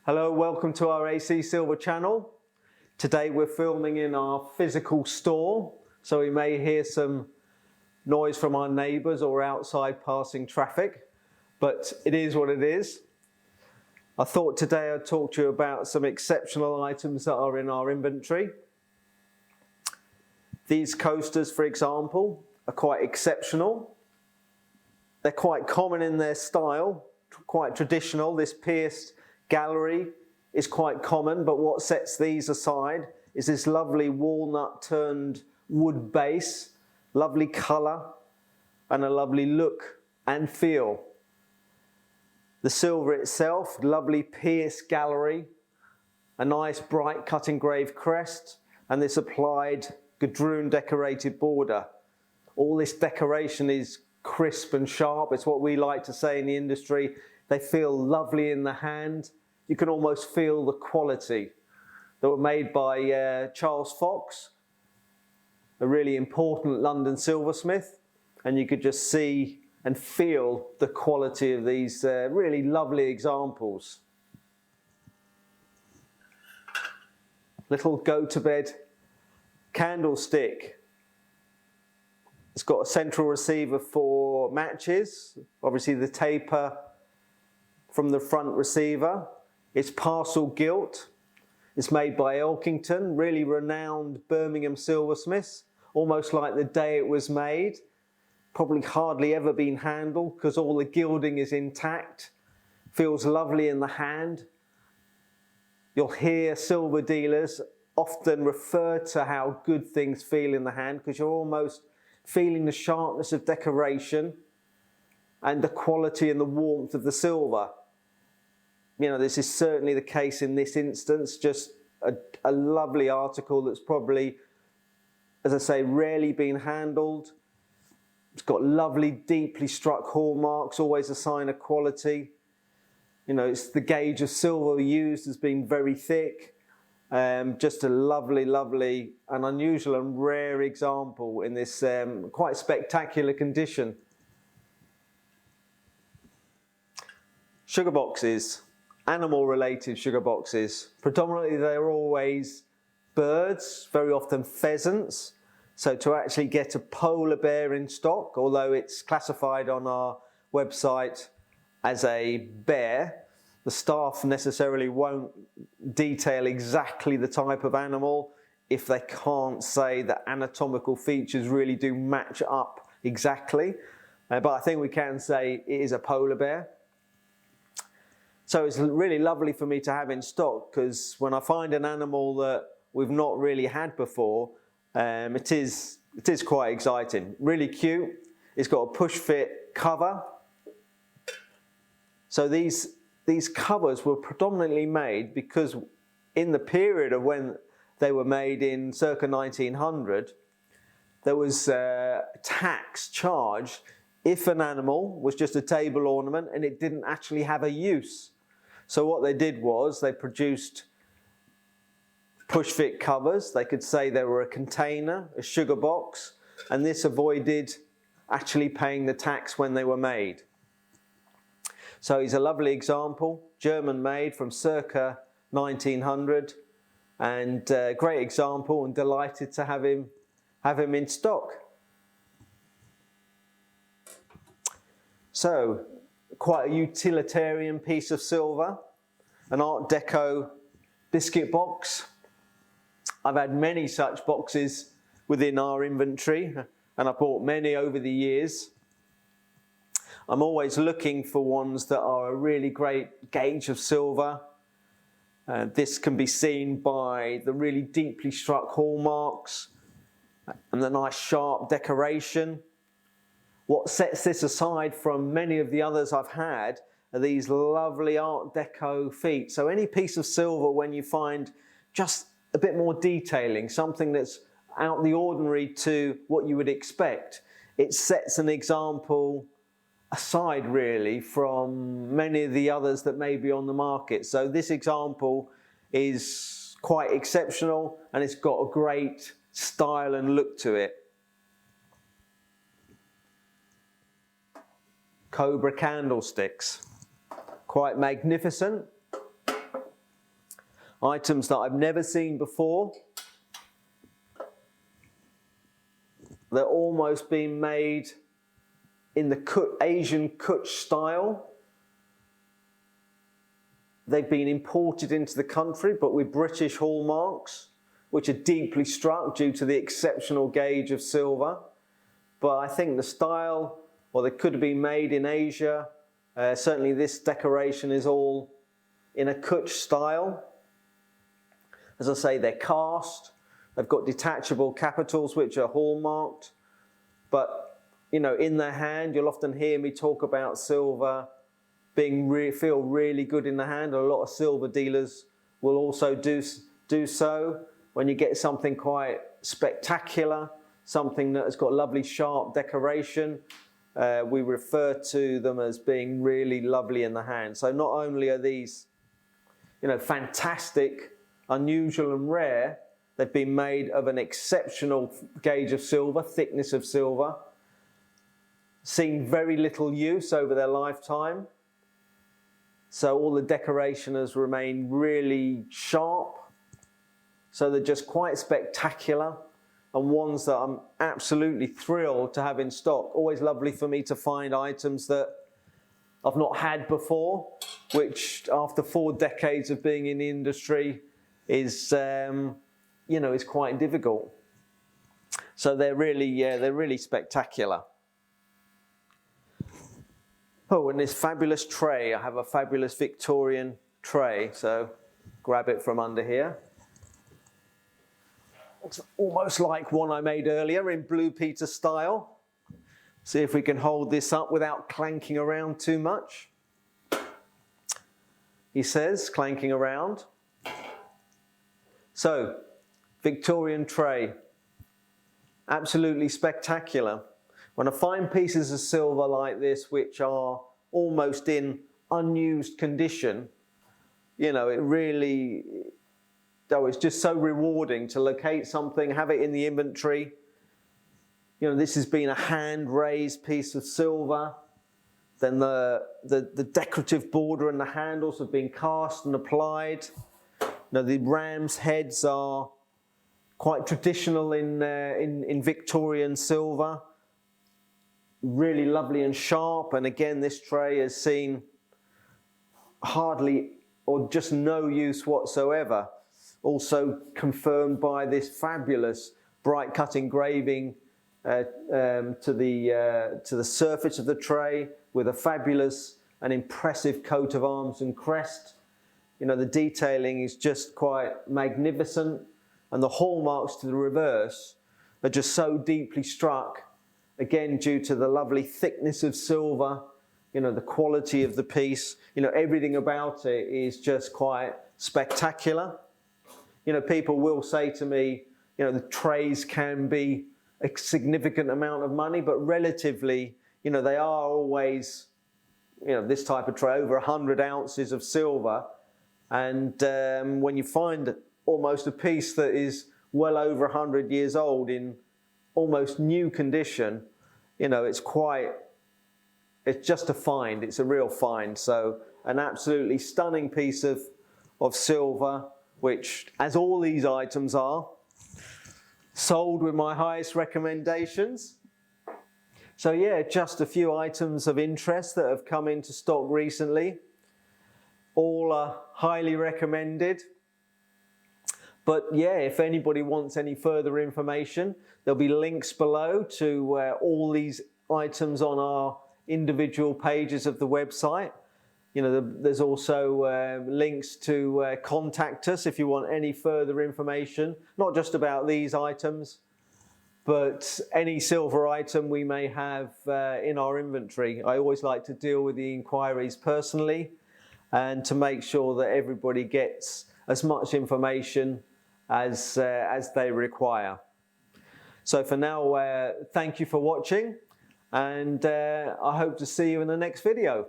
Hello, welcome to our AC Silver channel. Today we're filming in our physical store, so we may hear some noise from our neighbours or outside passing traffic, but it is what it is. I thought today I'd talk to you about some exceptional items that are in our inventory. These coasters, for example, are quite exceptional. They're quite common in their style, quite traditional. This pierced gallery is quite common, but what sets these aside is this lovely walnut turned wood base, lovely colour and a lovely look and feel. The silver itself, lovely pierced gallery, a nice bright cut engraved crest, and this applied gadroon decorated border. All this decoration is crisp and sharp. It's what we like to say in the industry. They feel lovely in the hand. You can almost feel the quality. They were made by Charles Fox, a really important London silversmith, and you could just see and feel the quality of these really lovely examples. Little go-to-bed candlestick. It's got a central receiver for matches, obviously the taper from the front receiver. It's parcel gilt. It's made by Elkington, really renowned Birmingham silversmiths, almost like the day it was made. Probably hardly ever been handled because all the gilding is intact. Feels lovely in the hand. You'll hear silver dealers often refer to how good things feel in the hand because you're almost feeling the sharpness of decoration and the quality and the warmth of the silver. You know, this is certainly the case in this instance, just a lovely article that's probably, as I say, rarely been handled. It's got lovely, deeply struck hallmarks, always a sign of quality. You know, it's the gauge of silver used has been very thick. Just a lovely, lovely and unusual and rare example in this quite spectacular condition. Sugar boxes. Animal-related sugar boxes. Predominantly they're always birds, very often pheasants. So to actually get a polar bear in stock, although it's classified on our website as a bear, the staff necessarily won't detail exactly the type of animal if they can't say that anatomical features really do match up exactly. But I think we can say it is a polar bear. So it's really lovely for me to have in stock because when I find an animal that we've not really had before, it is quite exciting. Really cute. It's got a push fit cover. So these covers were predominantly made because in the period of when they were made in circa 1900, there was tax charged if an animal was just a table ornament and it didn't actually have a use. So what they did was they produced push fit covers. They could say they were a container, a sugar box, and this avoided actually paying the tax when they were made. So he's a lovely example, German made from circa 1900, and a great example and delighted to have him in stock. So, quite a utilitarian piece of silver, an Art Deco biscuit box. I've had many such boxes within our inventory and I've bought many over the years. I'm always looking for ones that are a really great gauge of silver. This can be seen by the really deeply struck hallmarks and the nice sharp decoration. What sets this aside from many of the others I've had are these lovely Art Deco feet. So any piece of silver when you find just a bit more detailing, something that's out the ordinary to what you would expect, it sets an example aside really from many of the others that may be on the market. So this example is quite exceptional and it's got a great style and look to it. Cobra candlesticks, quite magnificent. items that I've never seen before. They're almost being made in the Asian Kutch style. They've been imported into the country, but with British hallmarks, which are deeply struck due to the exceptional gauge of silver. But I think the style, or they could have been made in Asia. Certainly this decoration is all in a Kutch style. As I say, they're cast. They've got detachable capitals which are hallmarked. But, you know, in their hand, you'll often hear me talk about silver feel really good in the hand. A lot of silver dealers will also do so. When you get something quite spectacular, something that has got lovely sharp decoration, we refer to them as being really lovely in the hand. So not only are these, you know, fantastic, unusual and rare, they've been made of an exceptional gauge of silver, thickness of silver, seen very little use over their lifetime. So all the decoration has remained really sharp. So they're just quite spectacular, and ones that I'm absolutely thrilled to have in stock. Always lovely for me to find items that I've not had before, which after 4 decades of being in the industry is, you know, is quite difficult. So they're really spectacular. Oh, and this fabulous tray. I have a fabulous Victorian tray, so grab it from under here. It's almost like one I made earlier in Blue Peter style. See if we can hold this up without clanking around too much. He says, clanking around. So, Victorian tray. Absolutely spectacular. When I find pieces of silver like this which are almost in unused condition, you know, it's just so rewarding to locate something, have it in the inventory. You know, this has been a hand-raised piece of silver. Then the decorative border and the handles have been cast and applied. You know, the ram's heads are quite traditional in Victorian silver. Really lovely and sharp, and again this tray has seen hardly or just no use whatsoever. Also confirmed by this fabulous bright cut engraving to the surface of the tray with a fabulous and impressive coat of arms and crest. You know, the detailing is just quite magnificent, and the hallmarks to the reverse are just so deeply struck. Again, due to the lovely thickness of silver, you know, the quality of the piece, you know, everything about it is just quite spectacular. You know, people will say to me, you know, the trays can be a significant amount of money, but relatively, you know, they are always, you know, this type of tray, over 100 ounces of silver. And when you find almost a piece that is well over 100 years old in almost new condition, you know, it's just a find. It's a real find. So an absolutely stunning piece of silver, which, as all these items are, sold with my highest recommendations. So yeah, just a few items of interest that have come into stock recently. All are highly recommended. But yeah, if anybody wants any further information, there'll be links below to all these items on our individual pages of the website. You know, there's also links to contact us if you want any further information, not just about these items, but any silver item we may have in our inventory. I always like to deal with the inquiries personally and to make sure that everybody gets as much information as they require. So for now, thank you for watching, and I hope to see you in the next video.